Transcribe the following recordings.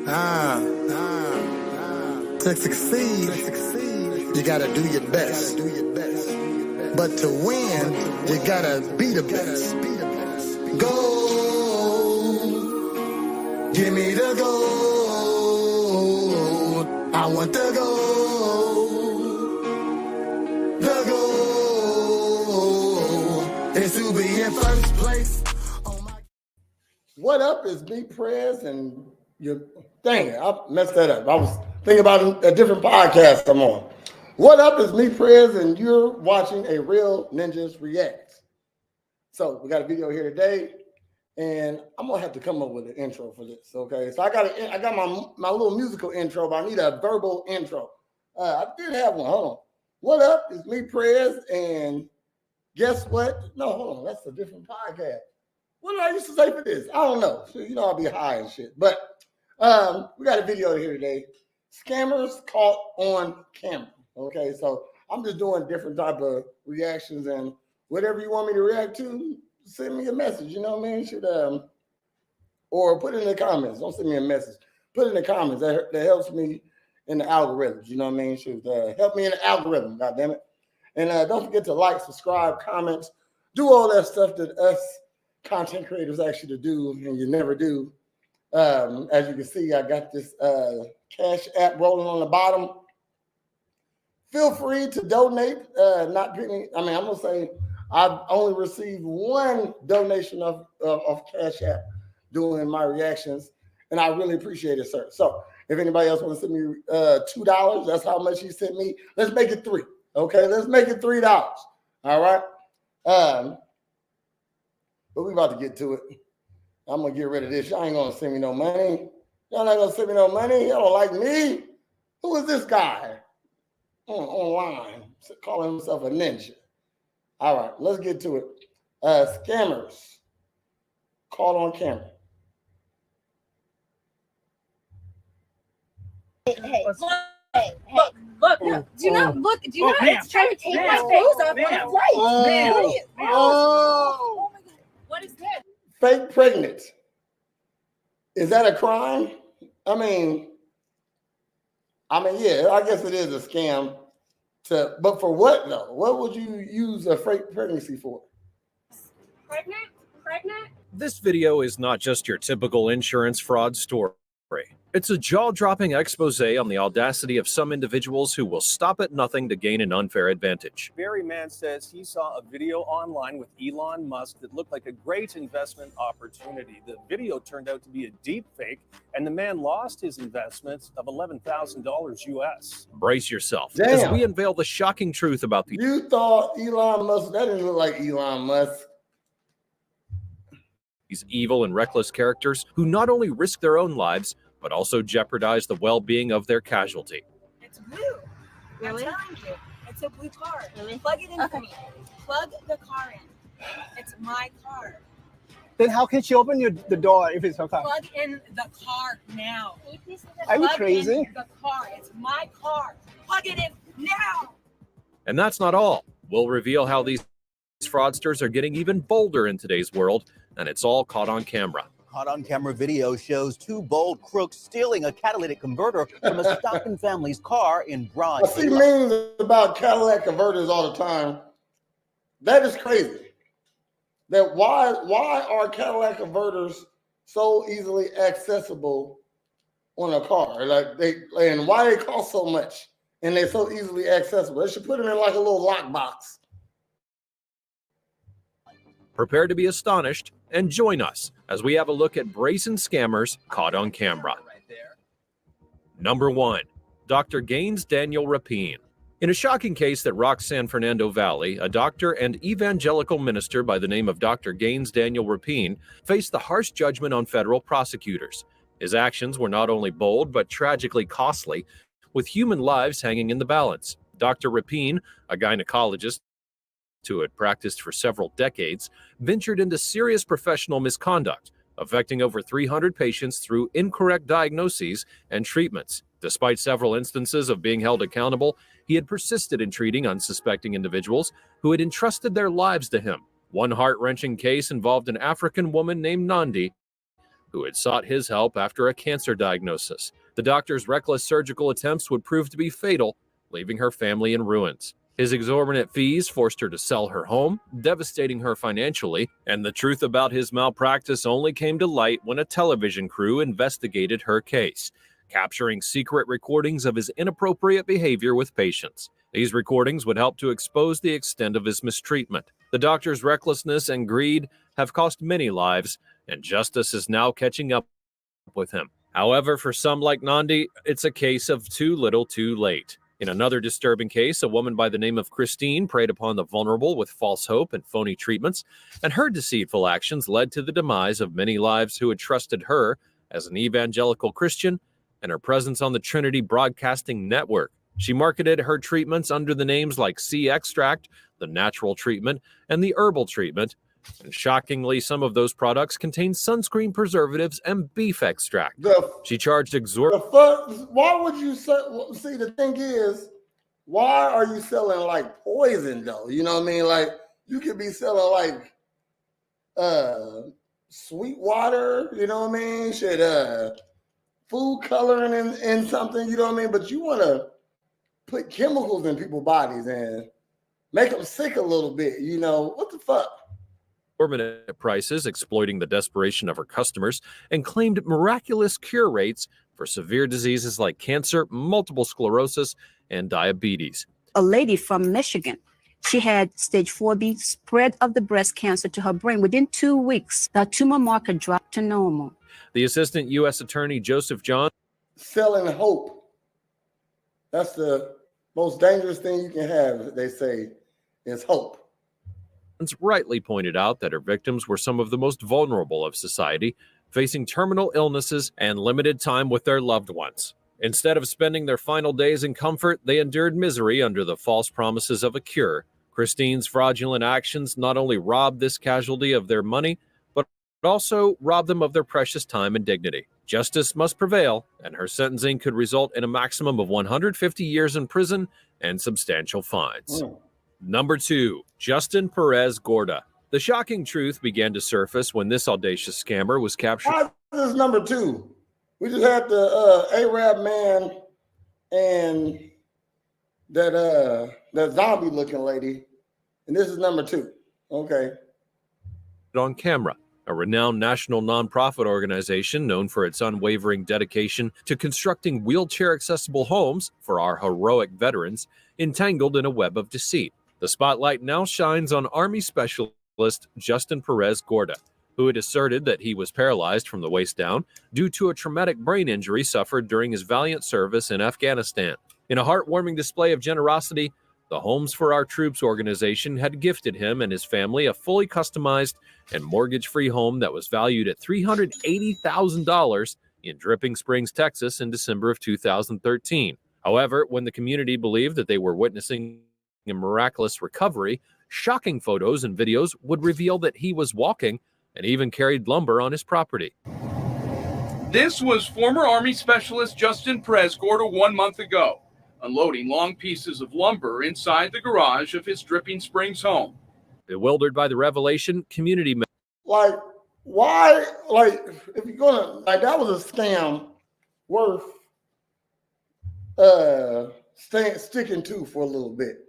Ah, to succeed, you gotta do your best. But to win, you gotta be the best. Go, give me the gold. I want the gold. The gold is to be in first place. What up? It's me, Prez, and you. Dang it, I messed that up. I was thinking about a different podcast I'm on. What up? It's me, Prez, and you're watching a Real Ninjas React. So we got a video here today, and I'm gonna have to come up with an intro for this. Okay, so I got my little musical intro, but I need a verbal intro. I did have one. Hold on. What up? It's me, Prez, and guess what? No, hold on. That's a different podcast. What did I used to say for this? I don't know. You know, I'll be high and shit. But we got a video here today. Scammers caught on camera. Okay, so I'm just doing different type of reactions, and whatever you want me to react to, send me a message. You know what I mean? Should or put it in the comments. Don't send me a message. Put it in the comments. That helps me in the algorithms. You know what I mean? Should help me in the algorithm. God damn it! And don't forget to like, subscribe, comment, do all that stuff that us content creators ask you to do, and you never do. As you can see, I got this Cash App rolling on the bottom. Feel free to donate. Not picking. I mean, I'm gonna say I've only received one donation of Cash App doing my reactions, and I really appreciate it, sir. So if anybody else wants to send me $2, that's how much he sent me. Let's make it $3. Okay, let's make it $3. All right. But we about to get to it. I'm going to get rid of this. Y'all ain't going to send me no money. Y'all not going to send me no money. Y'all don't like me. Who is this guy online calling himself a ninja? All right, let's get to it. Scammers caught on camera. Hey. Look, do you not look? Do you not? It's trying to take my clothes off on a flight. Oh my God! What is this? Fake pregnant. Is that a crime? I mean, yeah, I guess it is a scam. But for what though? What would you use a fake pregnancy for? Pregnant? This video is not just your typical insurance fraud story. It's a jaw-dropping expose on the audacity of some individuals who will stop at nothing to gain an unfair advantage. Barry Mann says he saw a video online with Elon Musk that looked like a great investment opportunity. The video turned out to be a deep fake, and the man lost his investments of $11,000 US. Brace yourself Damn. as we unveil the shocking truth about the... You thought Elon Musk, that didn't look like Elon Musk. These evil and reckless characters who not only risk their own lives, but also jeopardize the well-being of their casualty. It's blue. Really? I'm telling you, it's a blue car. Really? Plug it in for me. Plug the car in. It's my car. Then how can she open the door if it's her car? Plug in the car now. Are you Plug crazy? in the car. It's my car. Plug it in now. And that's not all. We'll reveal how these fraudsters are getting even bolder in today's world, and it's all caught on camera. Caught on camera video shows two bold crooks stealing a catalytic converter from a Stockton family's car in broad I see memes about Cadillac converters all the time. That is crazy. That why are Cadillac converters so easily accessible on a car? And why they cost so much and they're so easily accessible? They should put them in like a little lockbox. Prepare to be astonished and join us as we have a look at brazen scammers caught on camera. Number 1. Dr. Gaines Daniel Rapine. In a shocking case that rocked San Fernando Valley, a doctor and evangelical minister by the name of Dr. Gaines Daniel Rapine faced the harsh judgment on federal prosecutors. His actions were not only bold but tragically costly, with human lives hanging in the balance. Dr. Rapine, a gynecologist who had practiced for several decades, ventured into serious professional misconduct, affecting over 300 patients through incorrect diagnoses and treatments. Despite several instances of being held accountable, he had persisted in treating unsuspecting individuals who had entrusted their lives to him. One heart-wrenching case involved an African woman named Nandi, who had sought his help after a cancer diagnosis. The doctor's reckless surgical attempts would prove to be fatal, leaving her family in ruins. His exorbitant fees forced her to sell her home, devastating her financially, and the truth about his malpractice only came to light when a television crew investigated her case, capturing secret recordings of his inappropriate behavior with patients. These recordings would help to expose the extent of his mistreatment. The doctor's recklessness and greed have cost many lives, and justice is now catching up with him. However, for some like Nandi, it's a case of too little too late. In another disturbing case, a woman by the name of Christine preyed upon the vulnerable with false hope and phony treatments, and her deceitful actions led to the demise of many lives who had trusted her as an evangelical Christian and her presence on the Trinity Broadcasting Network. She marketed her treatments under the names like Sea Extract, the natural treatment, and the herbal treatment. And shockingly, some of those products contain sunscreen preservatives and beef extract. She charged Why would you see? The thing is, why are you selling like poison though? You know what I mean? Like you could be selling like sweet water. You know what I mean? Food coloring in something. You know what I mean? But you want to put chemicals in people's bodies and make them sick a little bit. You know what the fuck? Exorbitant prices, exploiting the desperation of her customers, and claimed miraculous cure rates for severe diseases like cancer, multiple sclerosis, and diabetes. A lady from Michigan, she had stage 4B spread of the breast cancer to her brain. Within 2 weeks, the tumor marker dropped to normal. The Assistant U.S. Attorney Joseph John. Selling hope. That's the most dangerous thing you can have, they say, is hope. Rightly pointed out that her victims were some of the most vulnerable of society, facing terminal illnesses and limited time with their loved ones. Instead of spending their final days in comfort, they endured misery under the false promises of a cure. Christine's fraudulent actions not only robbed this casualty of their money, but also robbed them of their precious time and dignity. Justice must prevail, and her sentencing could result in a maximum of 150 years in prison and substantial fines. Number 2, Justin Perez Gorda. The shocking truth began to surface when this audacious scammer was captured. Why is this number 2? We just had the Arab man and that zombie-looking lady, and this is number 2. Okay. On camera, a renowned national nonprofit organization known for its unwavering dedication to constructing wheelchair-accessible homes for our heroic veterans, entangled in a web of deceit. The spotlight now shines on Army Specialist Justin Perez Gorda, who had asserted that he was paralyzed from the waist down due to a traumatic brain injury suffered during his valiant service in Afghanistan. In a heartwarming display of generosity, the Homes for Our Troops organization had gifted him and his family a fully customized and mortgage-free home that was valued at $380,000 in Dripping Springs, Texas in December of 2013. However, when the community believed that they were witnessing a miraculous recovery, shocking photos and videos would reveal that he was walking and even carried lumber on his property. This was former Army Specialist Justin Perez Gorda 1 month ago, unloading long pieces of lumber inside the garage of his Dripping Springs home. Bewildered by the revelation, community members. Like, why? Like, if you're gonna, like, that was a scam worth sticking to for a little bit.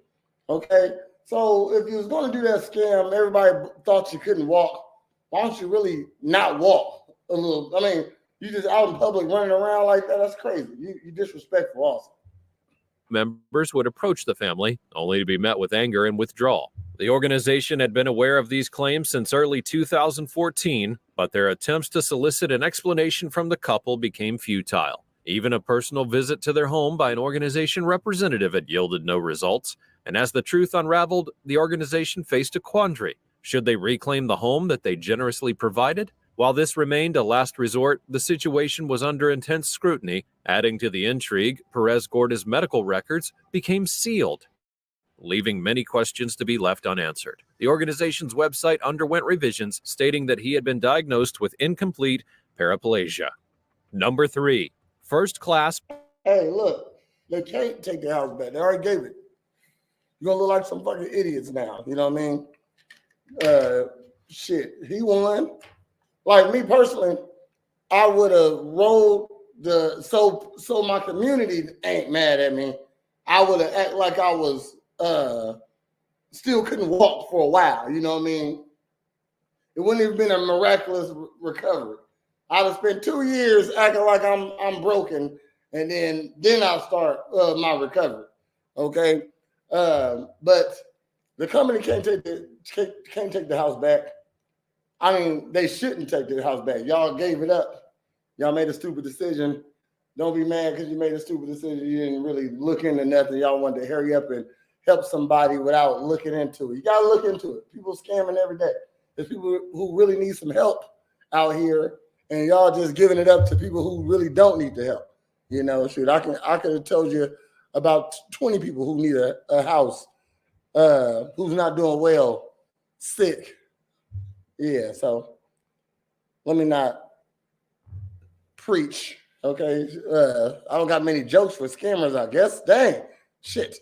Okay, so if you was going to do that scam, everybody thought you couldn't walk. Why don't you really not walk a little? I mean, you just out in public running around like that. That's crazy. You disrespectful also. Members would approach the family only to be met with anger and withdrawal. The organization had been aware of these claims since early 2014, but their attempts to solicit an explanation from the couple became futile. Even a personal visit to their home by an organization representative had yielded no results. And as the truth unraveled, the organization faced a quandary. Should they reclaim the home that they generously provided? While this remained a last resort, the situation was under intense scrutiny. Adding to the intrigue, Perez Gorda's medical records became sealed, leaving many questions to be left unanswered. The organization's website underwent revisions, stating that he had been diagnosed with incomplete paraplegia. Number 3, first class. Hey, look, they can't take the house back. They already gave it. You're going to look like some fucking idiots now. You know what I mean? Shit, he won. Like me personally, I would have rolled so my community ain't mad at me. I would have act like I was still couldn't walk for a while. You know what I mean? It wouldn't have been a miraculous recovery. I'd have spent 2 years acting like I'm broken, and then I'll start my recovery. Okay, but the company can't take the house back. I mean, they shouldn't take the house back. Y'all gave it up. Y'all made a stupid decision. Don't be mad because you made a stupid decision. You didn't really look into nothing. Y'all wanted to hurry up and help somebody without looking into it. You got to look into it. People scamming every day. There's people who really need some help out here, and y'all just giving it up to people who really don't need the help. You know, shoot, I could have told you about 20 people who need a house, who's not doing well, sick. Yeah, so let me not preach, okay? I don't got many jokes for scammers, I guess. Dang, shit.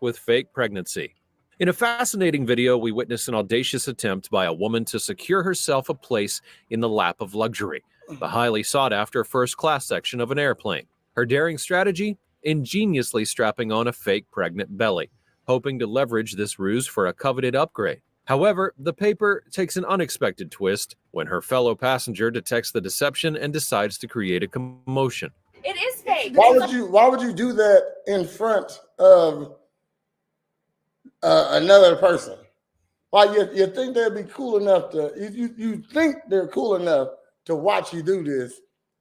With fake pregnancy. In a fascinating video, we witness an audacious attempt by a woman to secure herself a place in the lap of luxury, the highly sought-after first-class section of an airplane. Her daring strategy? Ingeniously strapping on a fake pregnant belly, hoping to leverage this ruse for a coveted upgrade. However, the paper takes an unexpected twist when her fellow passenger detects the deception and decides to create a commotion. It is fake. Why would you do that in front of another person? Why you think they'd be cool enough to you think they're cool enough to watch you do this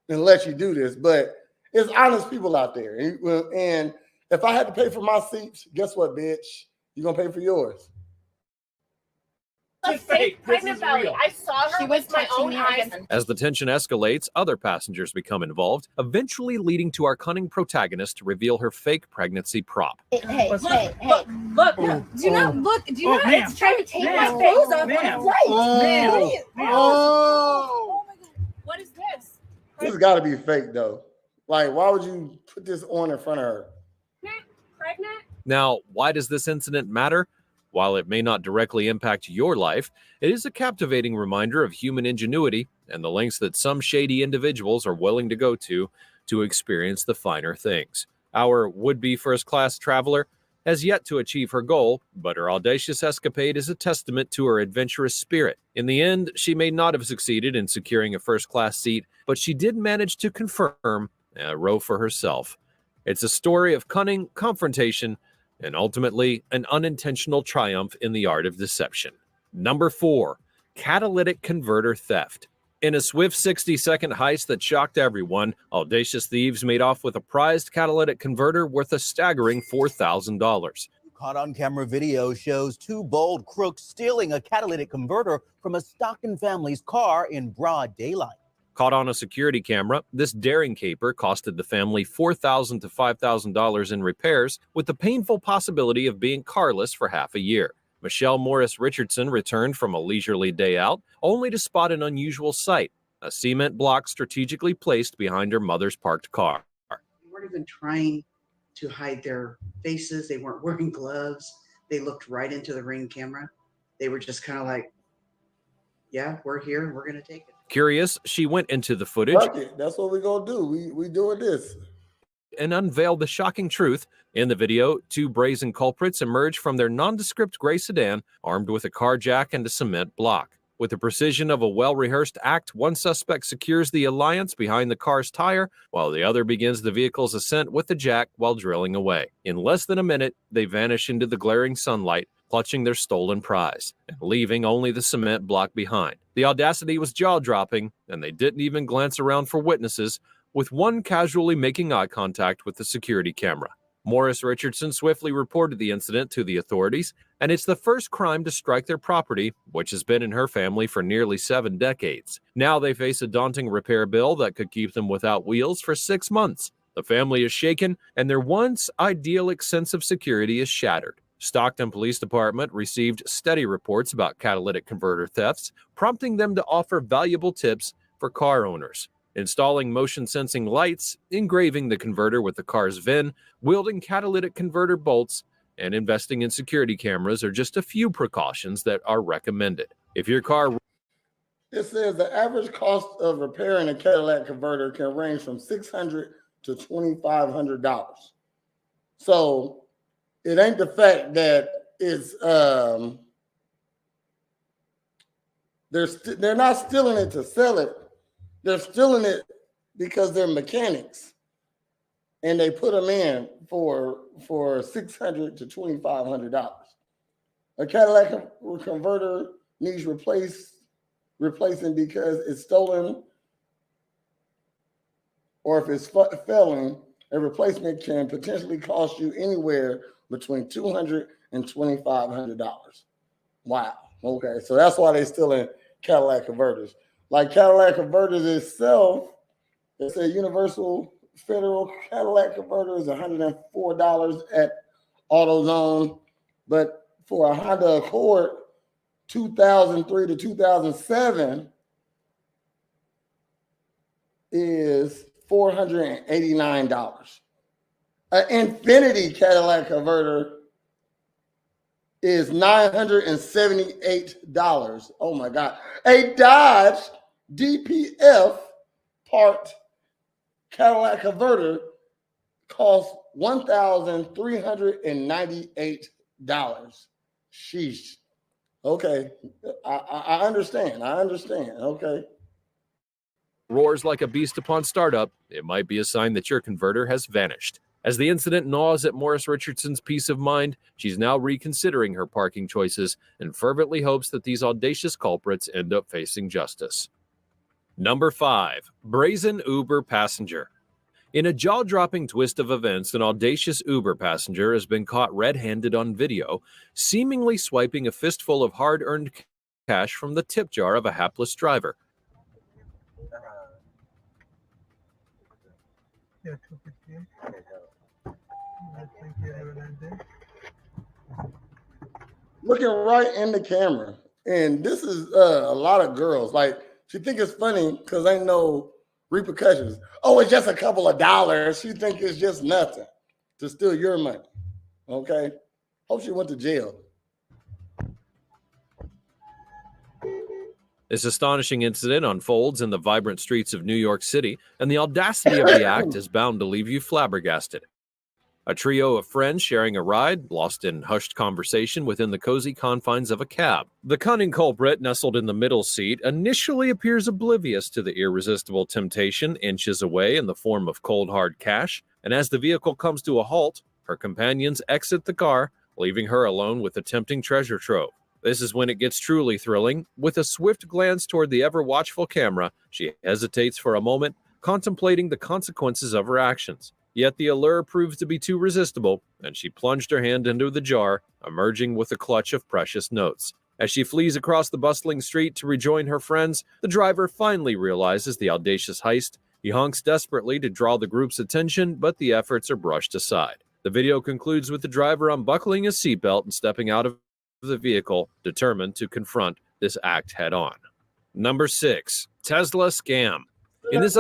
and let you do this, but it's honest people out there. And if I had to pay for my seats, guess what, bitch? You're gonna pay for yours. A fake pregnant belly. I saw her with my own eyes. As the tension escalates, other passengers become involved, eventually leading to our cunning protagonist to reveal her fake pregnancy prop. Hey, look. Do not look. Do not. It's trying to take my clothes off on a flight. Oh my God. What is this? This has got to be fake, though. Like, why would you put this on in front of her? Pregnant? Now, why does this incident matter? While it may not directly impact your life, it is a captivating reminder of human ingenuity and the lengths that some shady individuals are willing to go to experience the finer things. Our would-be first-class traveler has yet to achieve her goal, but her audacious escapade is a testament to her adventurous spirit. In the end, she may not have succeeded in securing a first-class seat, but she did manage to confirm a row for herself. It's a story of cunning, confrontation, and ultimately an unintentional triumph in the art of deception. Number 4, catalytic converter theft. In a swift 60-second heist that shocked everyone, audacious thieves made off with a prized catalytic converter worth a staggering $4,000. Caught on camera video shows 2 bold crooks stealing a catalytic converter from a Stockton family's car in broad daylight. Caught on a security camera, this daring caper costed the family $4,000 to $5,000 in repairs, with the painful possibility of being carless for half a year. Michelle Morris Richardson returned from a leisurely day out, only to spot an unusual sight, a cement block strategically placed behind her mother's parked car. They weren't even trying to hide their faces. They weren't wearing gloves. They looked right into the Ring camera. They were just kind of like, yeah, we're here and we're going to take it. Curious, she went into the footage. Fuck it. That's what we're going to do. We doing this. And unveiled the shocking truth. In the video, 2 brazen culprits emerge from their nondescript gray sedan, armed with a car jack and a cement block. With the precision of a well-rehearsed act, one suspect secures the alliance behind the car's tire, while the other begins the vehicle's ascent with the jack while drilling away. In less than a minute, they vanish into the glaring sunlight, clutching their stolen prize, and leaving only the cement block behind. The audacity was jaw-dropping, and they didn't even glance around for witnesses, with one casually making eye contact with the security camera. Morris Richardson swiftly reported the incident to the authorities, and it's the first crime to strike their property, which has been in her family for nearly 7 decades. Now they face a daunting repair bill that could keep them without wheels for 6 months. The family is shaken, and their once idyllic sense of security is shattered. Stockton Police Department received steady reports about catalytic converter thefts, prompting them to offer valuable tips for car owners. Installing motion-sensing lights, engraving the converter with the car's VIN, wielding catalytic converter bolts, and investing in security cameras are just a few precautions that are recommended. If your car... It says the average cost of repairing a Cadillac converter can range from $600 to $2,500. So it ain't the fact that it's they're not stealing it to sell it. They're stealing it because they're mechanics, and they put them in for $600 to $2,500. A Cadillac converter needs replacing because it's stolen, or if it's failing, a replacement can potentially cost you anywhere between $200 and $2,500. Wow. Okay, so that's why they're stealing Cadillac converters. Like Cadillac converters itself, it's a Universal Federal Cadillac converter is $104 at AutoZone, but for a Honda Accord 2003 to 2007 is $489. An Infiniti Cadillac converter is $978. Oh my God. A Dodge DPF part Cadillac converter costs $1,398. Sheesh. Okay. I understand. Okay. Roars like a beast upon startup, it might be a sign that your converter has vanished. As the incident gnaws at Morris Richardson's peace of mind, she's now reconsidering her parking choices and fervently hopes that these audacious culprits end up facing justice. Number 5, brazen Uber passenger. In a jaw-dropping twist of events, an audacious Uber passenger has been caught red-handed on video, seemingly swiping a fistful of hard-earned cash from the tip jar of a hapless driver. Looking right in the camera. And this is a lot of girls. Like, she think it's funny because ain't no repercussions. Oh, it's just a couple of dollars. She think it's just nothing to steal your money. Okay? Hope she went to jail. This astonishing incident unfolds in the vibrant streets of New York City, and the audacity of the act is bound to leave you flabbergasted. A trio of friends sharing a ride, lost in hushed conversation within the cozy confines of a cab. The cunning culprit, nestled in the middle seat, initially appears oblivious to the irresistible temptation inches away in the form of cold hard cash, and as the vehicle comes to a halt, her companions exit the car, leaving her alone with the tempting treasure trove. This is when it gets truly thrilling. With a swift glance toward the ever-watchful camera, she hesitates for a moment, contemplating the consequences of her actions. Yet the allure proves to be too resistible, and she plunged her hand into the jar, emerging with a clutch of precious notes. As she flees across the bustling street to rejoin her friends, the driver finally realizes the audacious heist. He honks desperately to draw the group's attention, but the efforts are brushed aside. The video concludes with the driver unbuckling his seatbelt and stepping out of the vehicle, determined to confront this act head-on. Number 6, Tesla scam. In this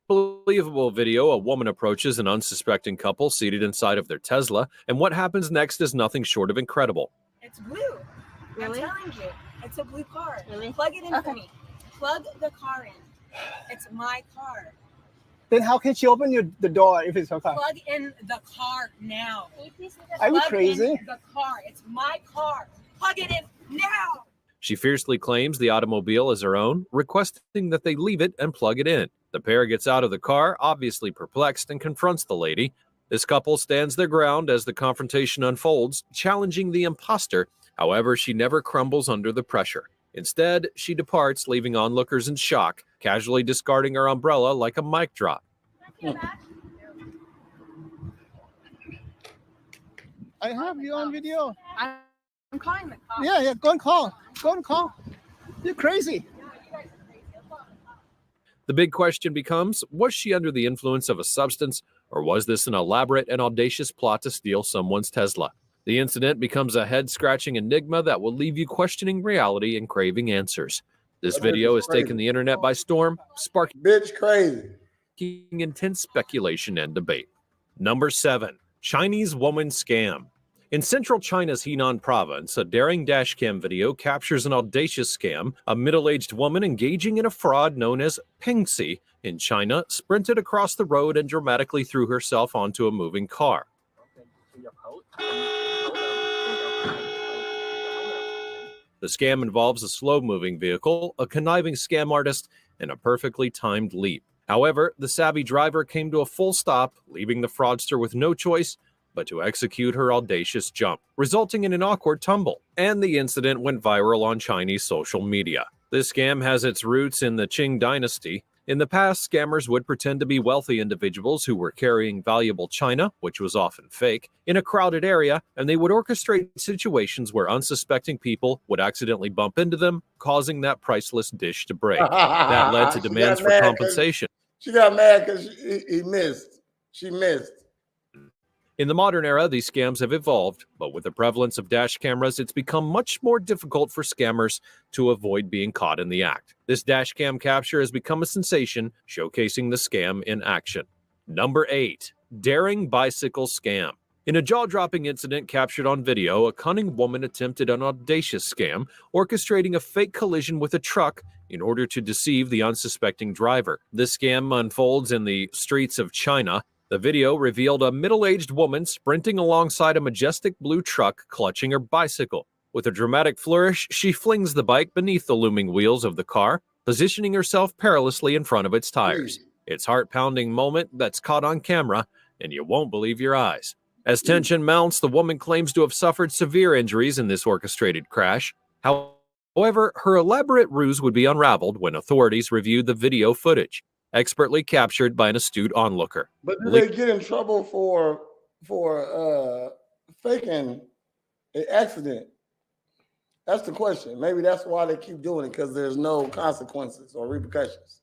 unbelievable video, a woman approaches an unsuspecting couple seated inside of their Tesla, and what happens next is nothing short of incredible. It's blue. Really? I'm telling you, it's a blue car. Really? Plug it in Okay. for me. Plug the car in. It's my car. Then how can she open the door if it's her car? Plug in the car now. Are you Plug crazy? in the car. It's my car. Plug it in now. She fiercely claims the automobile is her own, requesting that they leave it and plug it in. The pair gets out of the car, obviously perplexed, and confronts the lady. This couple stands their ground as the confrontation unfolds, challenging the imposter. However, she never crumbles under the pressure. Instead, she departs, leaving onlookers in shock, casually discarding her umbrella like a mic drop. I have you on video. I'm calling the car. Yeah, go and call. You're crazy. The big question becomes, was she under the influence of a substance, or was this an elaborate and audacious plot to steal someone's Tesla? The incident becomes a head-scratching enigma that will leave you questioning reality and craving answers. This video has taken the internet by storm, sparking crazy, intense speculation and debate. Number 7, Chinese woman scam. In central China's Henan province, a daring dashcam video captures an audacious scam. A middle-aged woman engaging in a fraud known as Pengxi in China sprinted across the road and dramatically threw herself onto a moving car. The scam involves a slow-moving vehicle, a conniving scam artist, and a perfectly timed leap. However, the savvy driver came to a full stop, leaving the fraudster with no choice but to execute her audacious jump, resulting in an awkward tumble. And the incident went viral on Chinese social media. This scam has its roots in the Qing dynasty. In the past, scammers would pretend to be wealthy individuals who were carrying valuable china, which was often fake, in a crowded area, and they would orchestrate situations where unsuspecting people would accidentally bump into them, causing that priceless dish to break. That led to demands for compensation. She got mad because he missed. She missed. In the modern era, these scams have evolved, but with the prevalence of dash cameras, it's become much more difficult for scammers to avoid being caught in the act. This dash cam capture has become a sensation, showcasing the scam in action. Number 8. Daring bicycle scam. In a jaw-dropping incident captured on video, a cunning woman attempted an audacious scam, orchestrating a fake collision with a truck in order to deceive the unsuspecting driver. This scam unfolds in the streets of China. The video revealed a middle-aged woman sprinting alongside a majestic blue truck clutching her bicycle. With a dramatic flourish, she flings the bike beneath the looming wheels of the car, positioning herself perilously in front of its tires. It's a heart-pounding moment that's caught on camera, and you won't believe your eyes. As tension mounts, the woman claims to have suffered severe injuries in this orchestrated crash. However, her elaborate ruse would be unraveled when authorities reviewed the video footage, expertly captured by an astute onlooker. But do they get in trouble for faking an accident? That's the question. Maybe that's why they keep doing it, because there's no consequences or repercussions.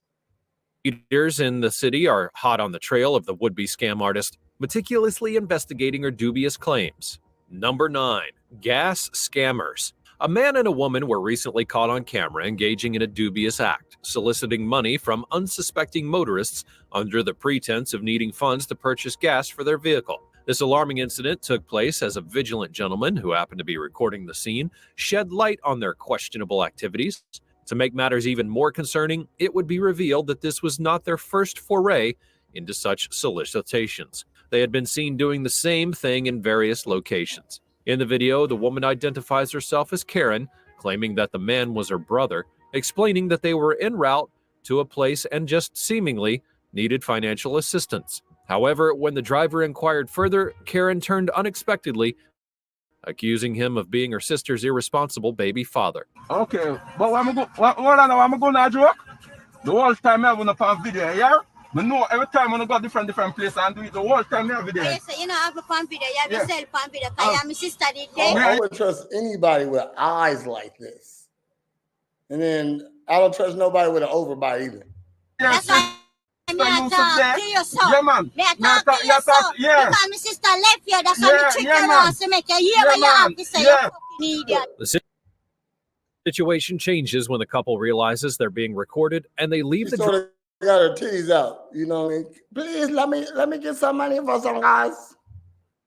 Leaders in the city are hot on the trail of the would-be scam artist, meticulously investigating her dubious claims. Number 9. Gas scammers. A man and a woman were recently caught on camera engaging in a dubious act, soliciting money from unsuspecting motorists under the pretense of needing funds to purchase gas for their vehicle. This alarming incident took place as a vigilant gentleman who happened to be recording the scene shed light on their questionable activities. To make matters even more concerning, it would be revealed that this was not their first foray into such solicitations. They had been seen doing the same thing in various locations. In the video, the woman identifies herself as Karen, claiming that the man was her brother, explaining that they were en route to a place and just seemingly needed financial assistance. However, when the driver inquired further, Karen turned unexpectedly, accusing him of being her sister's irresponsible baby father. Okay, but what I'm going to joke? The whole time I have on video, yeah? I know every time when I go different places and do it, the whole time I have video. Yes, you know, I have a fan video. You have yourself fan video. I am my sister did I wouldn't trust anybody with eyes like this. And then I don't trust nobody with an overbite either. That's why I talk to your son. Yeah, man. I talk to your son. Yeah. Because my sister left you. That's why I trick you around to make you hear what you have to say. You fucking idiot. The situation changes when the couple realizes they're being recorded and they leave the got her titties out, you know what I mean? Please let me get some money for some guys.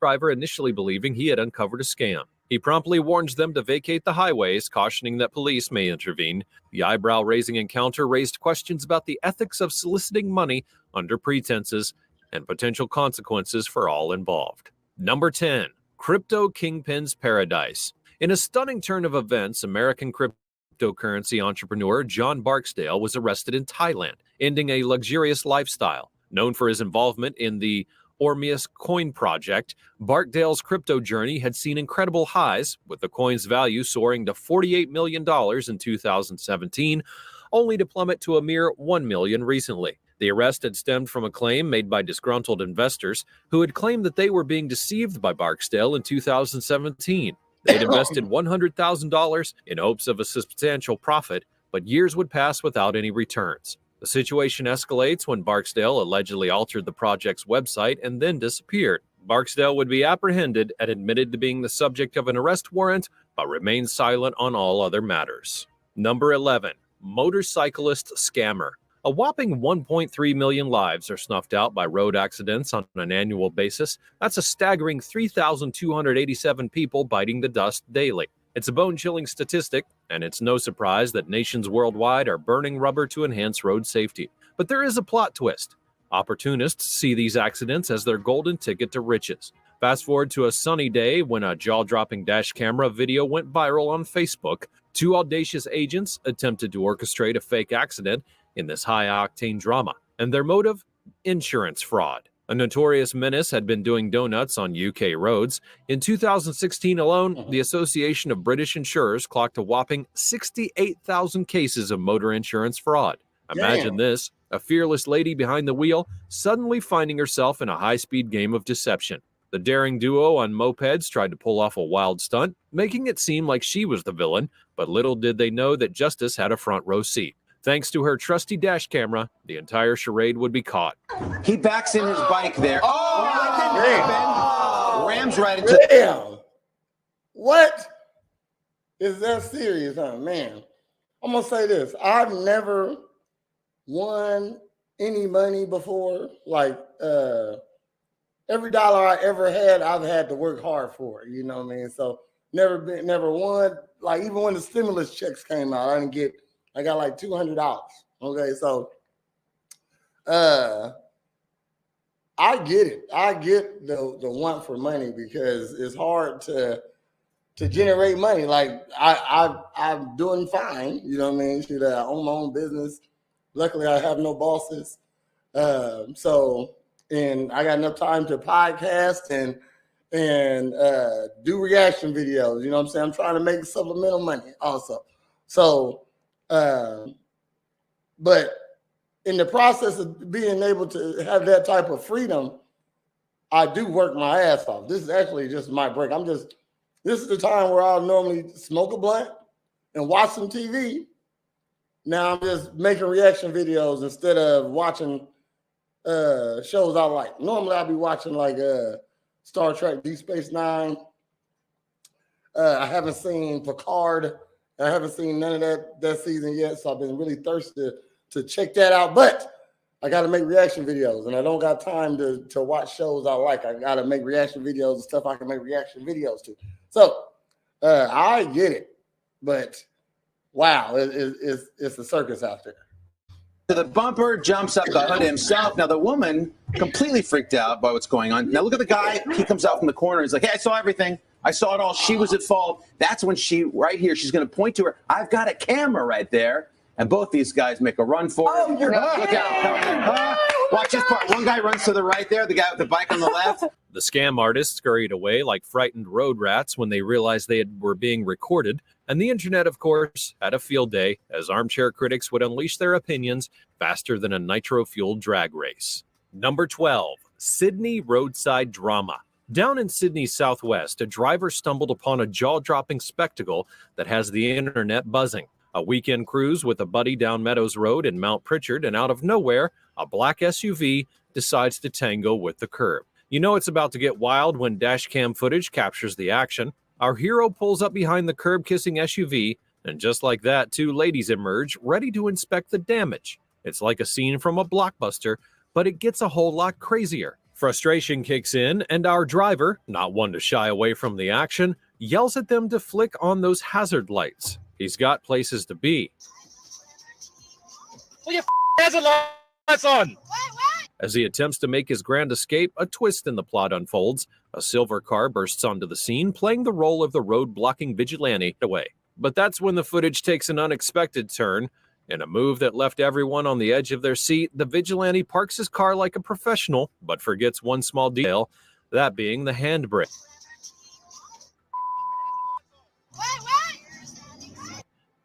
Driver initially believing he had uncovered a scam. He promptly warns them to vacate the highways, cautioning that police may intervene. The eyebrow-raising encounter raised questions about the ethics of soliciting money under pretenses and potential consequences for all involved. Number 10. Crypto Kingpin's Paradise. In a stunning turn of events, American cryptocurrency entrepreneur John Barksdale was arrested in Thailand, ending a luxurious lifestyle. Known for his involvement in the Ormeus coin project, Barksdale's crypto journey had seen incredible highs, with the coin's value soaring to $48 million in 2017, only to plummet to a mere $1 million recently. The arrest had stemmed from a claim made by disgruntled investors who had claimed that they were being deceived by Barksdale in 2017. They'd invested $100,000 in hopes of a substantial profit, but years would pass without any returns. The situation escalates when Barksdale allegedly altered the project's website and then disappeared. Barksdale would be apprehended and admitted to being the subject of an arrest warrant, but remained silent on all other matters. Number 11. Motorcyclist scammer. A whopping 1.3 million lives are snuffed out by road accidents on an annual basis. That's a staggering 3,287 people biting the dust daily. It's a bone-chilling statistic, and it's no surprise that nations worldwide are burning rubber to enhance road safety. But there is a plot twist. Opportunists see these accidents as their golden ticket to riches. Fast forward to a sunny day when a jaw-dropping dash camera video went viral on Facebook. Two audacious agents attempted to orchestrate a fake accident in this high-octane drama, and their motive? Insurance fraud. A notorious menace had been doing donuts on UK roads. In 2016 alone, the Association of British Insurers clocked a whopping 68,000 cases of motor insurance fraud. Imagine this, a fearless lady behind the wheel suddenly finding herself in a high-speed game of deception. The daring duo on mopeds tried to pull off a wild stunt, making it seem like she was the villain, but little did they know that justice had a front row seat. Thanks to her trusty dash camera, the entire charade would be caught. He backs in his bike there. Oh, rams right into. Damn. What? Is that serious, huh? Man, I'm going to say this. I've never won any money before. Like, every dollar I ever had, I've had to work hard for. You know what I mean? So never won. Like, even when the stimulus checks came out, I got like $200. Okay, so I get it. I get the want for money because it's hard to generate money. Like I'm doing fine. You know what I mean? I own my own business. Luckily, I have no bosses. And I got enough time to podcast and do reaction videos. You know what I'm saying? I'm trying to make supplemental money also. So. But in the process of being able to have that type of freedom, I do work my ass off. This is actually just my break. This is the time where I'll normally smoke a blunt and watch some TV. Now I'm just making reaction videos instead of watching shows I like. Normally I'll be watching like Star Trek, Deep Space Nine. I haven't seen Picard. I haven't seen none of that season yet, so I've been really thirsty to check that out. But I got to make reaction videos, and I don't got time to watch shows I like. I got to make reaction videos and stuff I can make reaction videos to. So I get it, but wow, it's a circus out there. To the bumper, jumps up the hood himself. Now the woman completely freaked out by what's going on. Now look at the guy. He comes out from the corner. He's like, "Hey, I saw everything. I saw it all. She was at fault." That's when right here, she's going to point to her. I've got a camera right there. And both these guys make a run for it. Look out. Watch this part. One guy runs to the right there, the guy with the bike on the left. The scam artists scurried away like frightened road rats when they realized they were being recorded. And the internet, of course, had a field day as armchair critics would unleash their opinions faster than a nitro-fueled drag race. Number 12, Sydney roadside drama. Down in Sydney's southwest, a driver stumbled upon a jaw-dropping spectacle that has the internet buzzing. A weekend cruise with a buddy down Meadows Road in Mount Pritchard, and out of nowhere, a black SUV decides to tango with the curb. You know it's about to get wild when dash cam footage captures the action. Our hero pulls up behind the curb-kissing SUV, and just like that, two ladies emerge, ready to inspect the damage. It's like a scene from a blockbuster, but it gets a whole lot crazier. Frustration kicks in, and our driver, not one to shy away from the action, yells at them to flick on those hazard lights. He's got places to be. Put your hazard lights on! As he attempts to make his grand escape, a twist in the plot unfolds. A silver car bursts onto the scene, playing the role of the road-blocking vigilante away. But that's when the footage takes an unexpected turn. In a move that left everyone on the edge of their seat, the vigilante parks his car like a professional, but forgets one small detail, that being the handbrake.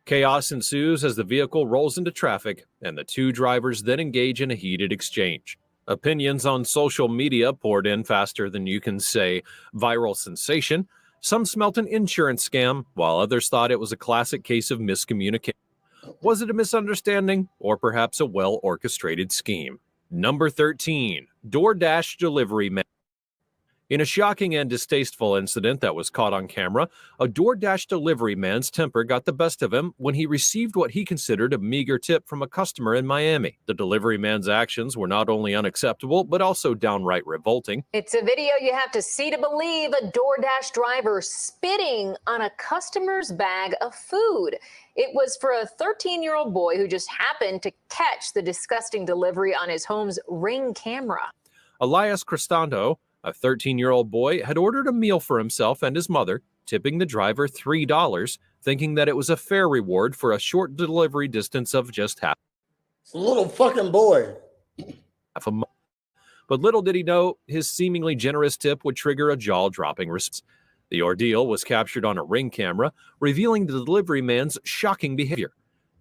Chaos ensues as the vehicle rolls into traffic, and the two drivers then engage in a heated exchange. Opinions on social media poured in faster than you can say viral sensation. Some smelt an insurance scam, while others thought it was a classic case of miscommunication. Was it a misunderstanding, or perhaps a well-orchestrated scheme? Number 13, DoorDash delivery man. In a shocking and distasteful incident that was caught on camera, a DoorDash delivery man's temper got the best of him when he received what he considered a meager tip from a customer in Miami. The delivery man's actions were not only unacceptable, but also downright revolting. It's a video you have to see to believe. A DoorDash driver spitting on a customer's bag of food. It was for a 13-year-old boy who just happened to catch the disgusting delivery on his home's Ring camera. Elias Cristando, a 13-year-old boy, had ordered a meal for himself and his mother, tipping the driver $3, thinking that it was a fair reward for a short delivery distance of just half a little fucking boy. a mile. But little did he know, his seemingly generous tip would trigger a jaw-dropping response. The ordeal was captured on a Ring camera, revealing the delivery man's shocking behavior.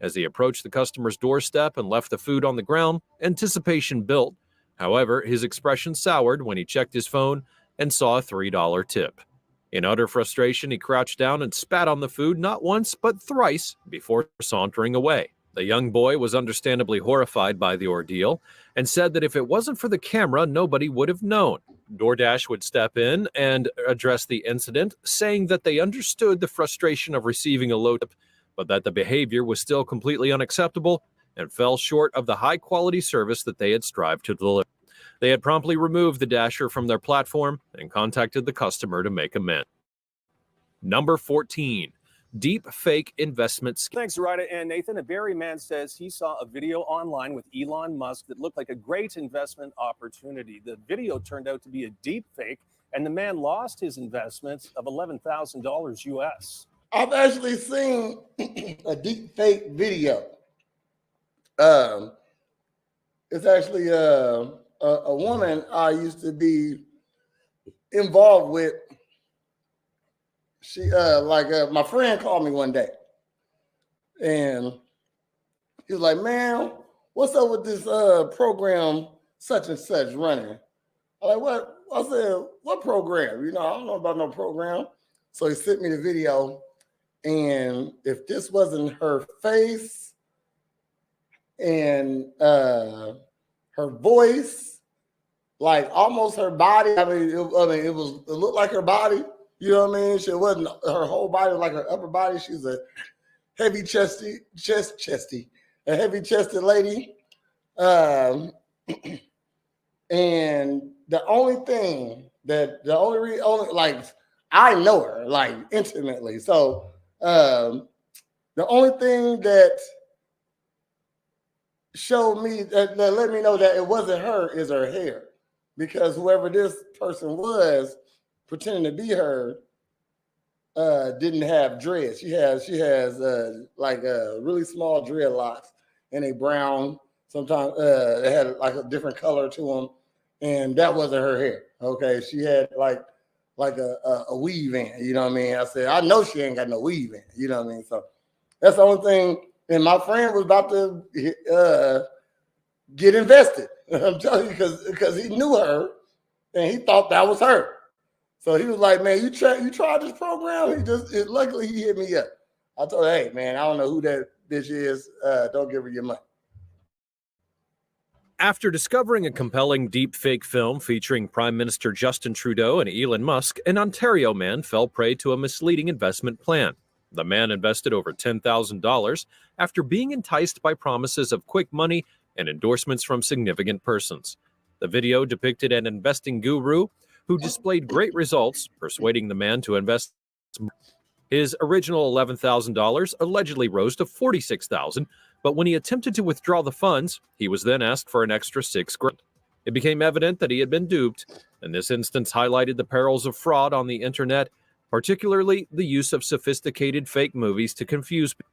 As he approached the customer's doorstep and left the food on the ground, anticipation built. However, his expression soured when he checked his phone and saw a $3 tip. In utter frustration, he crouched down and spat on the food not once but thrice before sauntering away. The young boy was understandably horrified by the ordeal and said that if it wasn't for the camera, nobody would have known. DoorDash would step in and address the incident, saying that they understood the frustration of receiving a low tip, but that the behavior was still completely unacceptable and fell short of the high-quality service that they had strived to deliver. They had promptly removed the Dasher from their platform and contacted the customer to make amends. Number 14, deep fake investment scheme. Thanks, Rida and Nathan. A Barry man says he saw a video online with Elon Musk that looked like a great investment opportunity. The video turned out to be a deep fake, and the man lost his investments of $11,000 US. I've actually seen a deep fake video. It's actually a woman I used to be involved with. She my friend called me one day, and he was like, "Man, what's up with this program such and such running?" I'm like, "What?" I said, "What program? You know, I don't know about no program." So he sent me the video, and if this wasn't her face and her voice, like almost her body. I mean, it looked like her body. You know what I mean? She wasn't her whole body, like her upper body. She's a heavy chested lady. And the only thing like I know her like intimately. So the only thing that showed me that let me know that it wasn't her is her hair, because whoever this person was pretending to be her didn't have dreads. She has like really small dreadlocks, and a brown. Sometimes it had like a different color to them, and that wasn't her hair. Okay, she had like a weave in. You know what I mean? I said, I know she ain't got no weave in. You know what I mean? So that's the only thing. And my friend was about to get invested. I'm telling you, because he knew her, and he thought that was her. So he was like, "Man, you tried this program?" Luckily he hit me up. I told her, "Hey, man, I don't know who that bitch is. Don't give her your money." After discovering a compelling deepfake film featuring Prime Minister Justin Trudeau and Elon Musk, an Ontario man fell prey to a misleading investment plan. The man invested over $10,000 after being enticed by promises of quick money and endorsements from significant persons. The video depicted an investing guru who displayed great results, persuading the man to invest. His original $11,000 allegedly rose to $46,000, but when he attempted to withdraw the funds, he was then asked for an extra $6,000. It became evident that he had been duped, and this instance highlighted the perils of fraud on the internet, particularly the use of sophisticated fake movies to confuse people.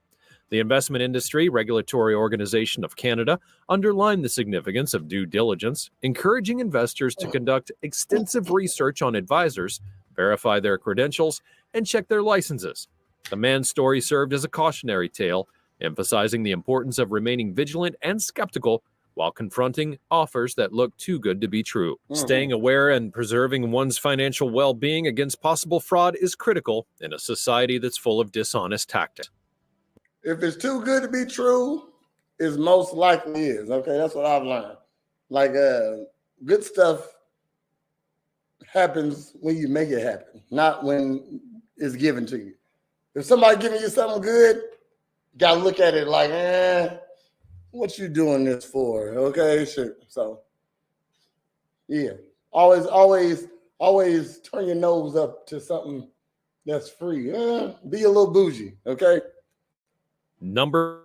The Investment Industry Regulatory Organization of Canada underlined the significance of due diligence, encouraging investors to conduct extensive research on advisors, verify their credentials, and check their licenses. The man's story served as a cautionary tale, emphasizing the importance of remaining vigilant and skeptical while confronting offers that look too good to be true. Staying aware and preserving one's financial well-being against possible fraud is critical in a society that's full of dishonest tactics. If it's too good to be true, it most likely is. Okay, that's what I've learned. Like good stuff happens when you make it happen, not when it's given to you. If somebody giving you something good, you gotta look at it like, what you doing this for? Okay, sure. So yeah, always turn your nose up to something that's free. Be a little bougie, okay? Number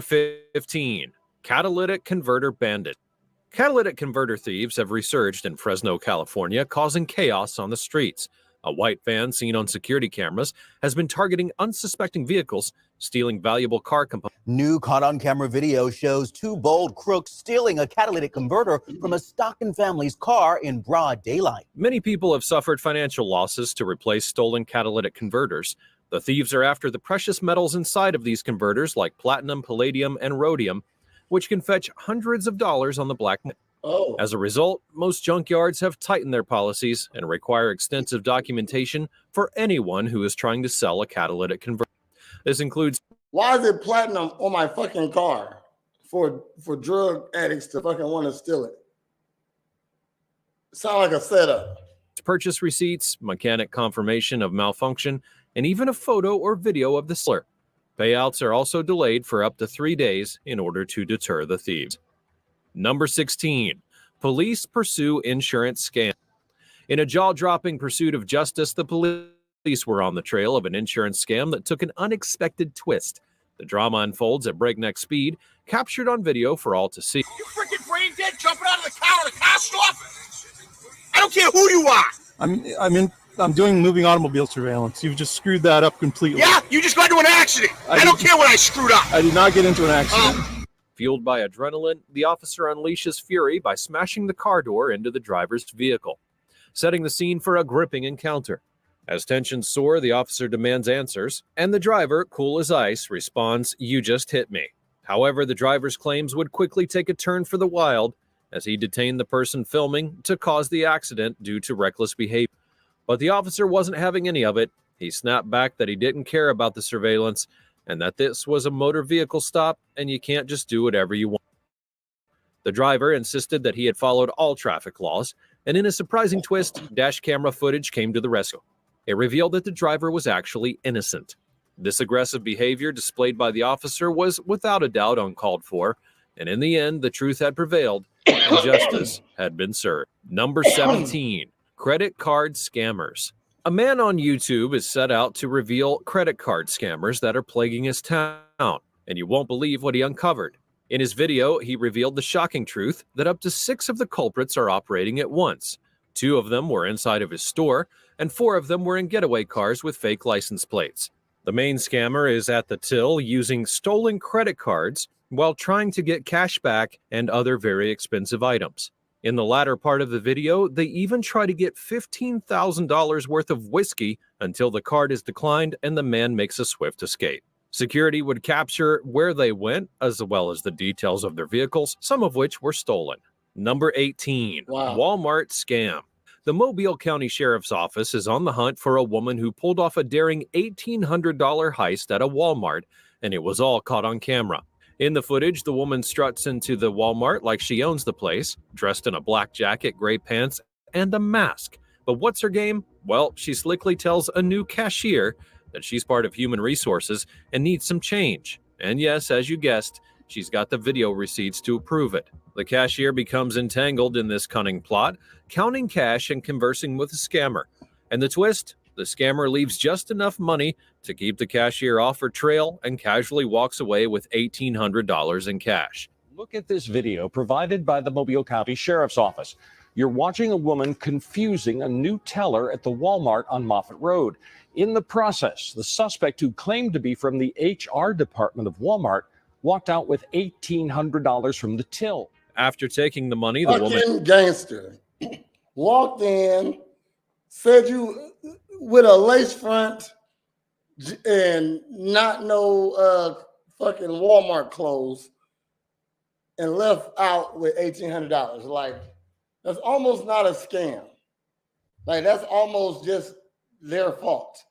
15, catalytic converter bandit. Catalytic converter thieves have resurged in Fresno, California, causing chaos on the streets. A white van seen on security cameras has been targeting unsuspecting vehicles, stealing valuable car components. New caught-on-camera video shows two bold crooks stealing a catalytic converter from a Stockton family's car in broad daylight. Many people have suffered financial losses to replace stolen catalytic converters. The thieves are after the precious metals inside of these converters like platinum, palladium, and rhodium, which can fetch hundreds of dollars on the black market. Oh. As a result, most junkyards have tightened their policies and require extensive documentation for anyone who is trying to sell a catalytic converter. This includes... Why is it platinum on my fucking car for drug addicts to fucking want to steal it? Sound like a setup. Purchase receipts, mechanic confirmation of malfunction, and even a photo or video of the seller. Payouts are also delayed for up to 3 days in order to deter the thieves. Number 16, police pursue insurance scam. In a jaw-dropping pursuit of justice, the police were on the trail of an insurance scam that took an unexpected twist. The drama unfolds at breakneck speed, captured on video for all to see. You freaking brain dead jumping out of the car in a car stop? I don't care who you are. I'm doing moving automobile surveillance. You've just screwed that up completely. Yeah, you just got into an accident. I don't care what I screwed up. I did not get into an accident. Fueled by adrenaline, the officer unleashes fury by smashing the car door into the driver's vehicle, setting the scene for a gripping encounter. As tensions soar, the officer demands answers, and the driver, cool as ice, responds, "You just hit me." However, the driver's claims would quickly take a turn for the wild as he detained the person filming to cause the accident due to reckless behavior. But the officer wasn't having any of it. He snapped back that he didn't care about the surveillance and that this was a motor vehicle stop and you can't just do whatever you want. The driver insisted that he had followed all traffic laws, and in a surprising twist, dash camera footage came to the rescue. It revealed that the driver was actually innocent. This aggressive behavior displayed by the officer was without a doubt uncalled for, and in the end, the truth had prevailed and justice had been served. Number 17, credit card scammers. A man on YouTube is set out to reveal credit card scammers that are plaguing his town, and you won't believe what he uncovered. In his video, he revealed the shocking truth that up to 6 of the culprits are operating at once. 2 of them were inside of his store, and 4 of them were in getaway cars with fake license plates. The main scammer is at the till using stolen credit cards while trying to get cash back and other very expensive items. In the latter part of the video, they even try to get $15,000 worth of whiskey until the card is declined and the man makes a swift escape. Security would capture where they went, as well as the details of their vehicles, some of which were stolen. Number 18, Walmart scam. The Mobile County Sheriff's Office is on the hunt for a woman who pulled off a daring $1,800 heist at a Walmart, and it was all caught on camera. In the footage, the woman struts into the Walmart like she owns the place, dressed in a black jacket, gray pants, and a mask. But what's her game? Well, she slickly tells a new cashier that she's part of human resources and needs some change. And yes, as you guessed, she's got the video receipts to prove it. The cashier becomes entangled in this cunning plot, counting cash and conversing with the scammer. And the twist? The scammer leaves just enough money to keep the cashier off her trail and casually walks away with $1,800 in cash. Look at this video provided by the Mobile County Sheriff's Office. You're watching a woman confusing a new teller at the Walmart on Moffett Road. In the process, the suspect, who claimed to be from the HR department of Walmart, walked out with $1,800 from the till. After taking the money, the woman... gangster walked in, said you with a lace front and not no fucking Walmart clothes, and left out with $1,800. Like, that's almost not a scam. Like, that's almost just their fault.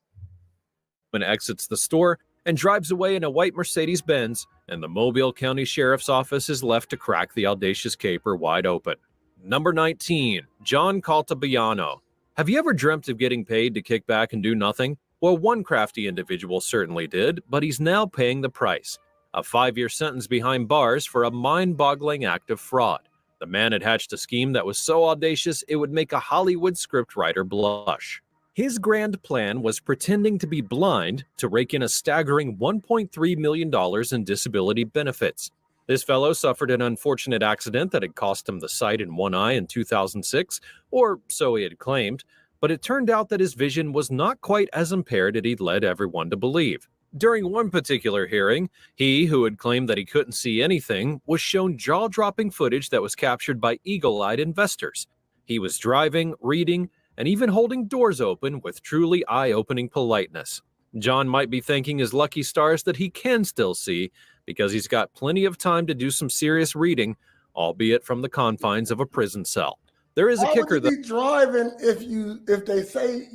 When exits the store and drives away in a white Mercedes-Benz, and the Mobile County Sheriff's Office is left to crack the audacious caper wide open. Number 19, John Caltabiano. Have you ever dreamt of getting paid to kick back and do nothing? Well, one crafty individual certainly did, but he's now paying the price. A 5-year sentence behind bars for a mind-boggling act of fraud. The man had hatched a scheme that was so audacious it would make a Hollywood scriptwriter blush. His grand plan was pretending to be blind to rake in a staggering $1.3 million in disability benefits. This fellow suffered an unfortunate accident that had cost him the sight in one eye in 2006, or so he had claimed, but it turned out that his vision was not quite as impaired as he'd led everyone to believe. During one particular hearing, he, who had claimed that he couldn't see anything, was shown jaw-dropping footage that was captured by eagle-eyed investors. He was driving, reading, and even holding doors open with truly eye-opening politeness. John might be thanking his lucky stars that he can still see, because he's got plenty of time to do some serious reading, albeit from the confines of a prison cell. There is a kicker Why would you be driving if they say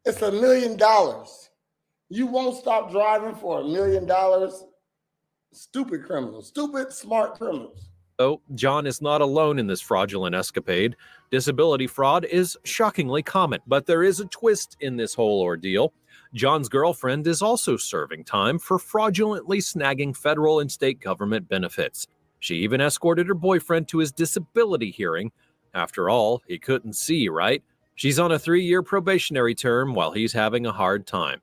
it's $1 million? You won't stop driving for $1 million. Stupid criminals, stupid, smart criminals. Though John is not alone in this fraudulent escapade. Disability fraud is shockingly common, but there is a twist in this whole ordeal. John's girlfriend is also serving time for fraudulently snagging federal and state government benefits. She even escorted her boyfriend to his disability hearing. After all, he couldn't see, right? She's on a 3-year probationary term while he's having a hard time.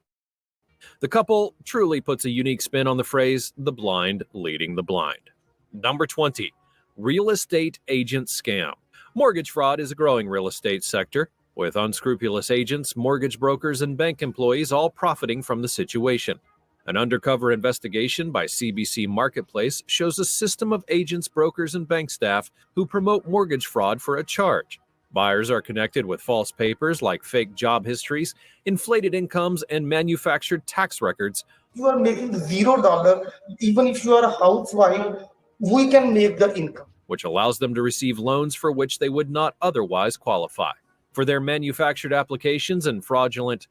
The couple truly puts a unique spin on the phrase, the blind leading the blind. Number 20, real estate agent scam. Mortgage fraud is a growing real estate sector, with unscrupulous agents, mortgage brokers, and bank employees all profiting from the situation. An undercover investigation by CBC Marketplace shows a system of agents, brokers, and bank staff who promote mortgage fraud for a charge. Buyers are connected with false papers like fake job histories, inflated incomes, and manufactured tax records. You are making $0. Even if you are a housewife, we can make the income, which allows them to receive loans for which they would not otherwise qualify. For their manufactured applications and fraudulent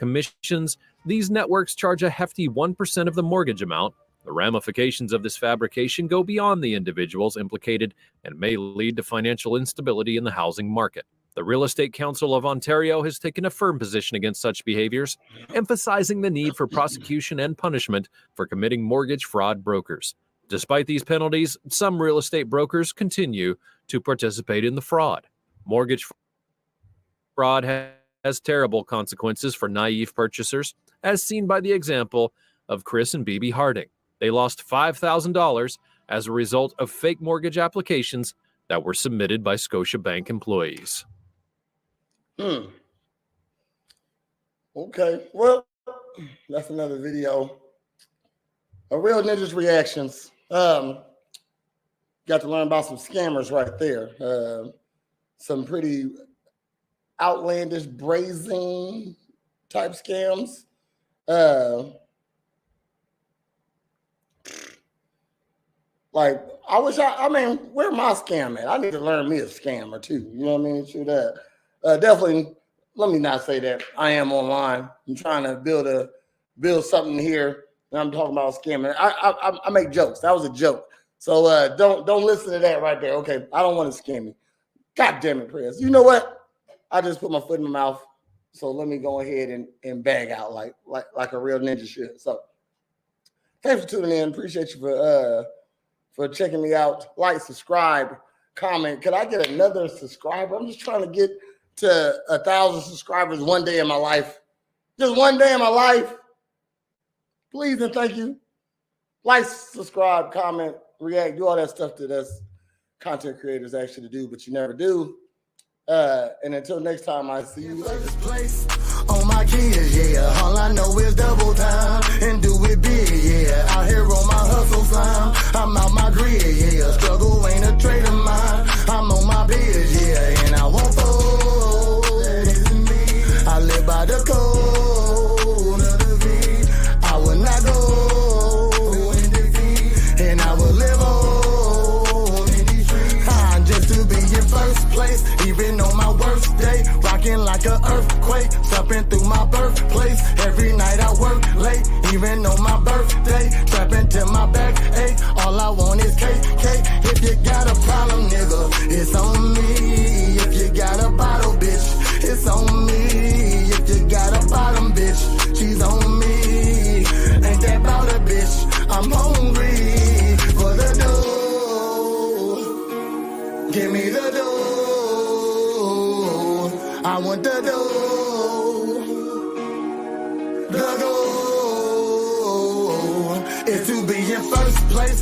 commissions, these networks charge a hefty 1% of the mortgage amount. The ramifications of this fabrication go beyond the individuals implicated and may lead to financial instability in the housing market. The Real Estate Council of Ontario has taken a firm position against such behaviors, emphasizing the need for prosecution and punishment for committing mortgage fraud brokers. Despite these penalties, some real estate brokers continue to participate in the fraud. Mortgage fraud has terrible consequences for naive purchasers, as seen by the example of Chris and Bibi Harding. They lost $5,000 as a result of fake mortgage applications that were submitted by Scotiabank employees. Okay, well, that's another video. A real ninja's reactions. Got to learn about some scammers right there. Some pretty outlandish, brazen type scams. Like, I mean, where my scam at? I need to learn me a scam or two. You know what I mean? True that. Definitely, let me not say that. I am online. I'm trying to build something here, and I'm talking about scamming. I make jokes. That was a joke. So don't listen to that right there. Okay, I don't want to scam you. God damn it, Prez. You know what? I just put my foot in my mouth. So let me go ahead and bag out like a real ninja should. So thanks for tuning in. Appreciate you for checking me out. Like, subscribe, comment. Could I get another subscriber? I'm just trying to get to 1,000 subscribers one day in my life. Just one day in my life. Please and thank you. Like, subscribe, comment, react, do all that stuff that us content creators actually do, but you never do. And until next time, I see you later. Place on my kids, yeah. All I know is double time and do it big, yeah. Out here on my hustle slime, I'm out my grid, yeah. Struggle ain't a trait of mine. I'm on my biz, yeah, and I won't fold. I live by the code of the V. I will not go in defeat, and I will live on in these streets. Just to be in first place, even on my worst day, rocking like an earthquake, stepping through my birthplace. Every night I work late, even on my birthday, trapping till my back It's on me if you got a bottle, bitch. It's on me if you got a bottom, bitch. She's on me. Ain't that about a bitch? I'm hungry for the dough. Give me the dough. I want the dough. The goal is to be in first place.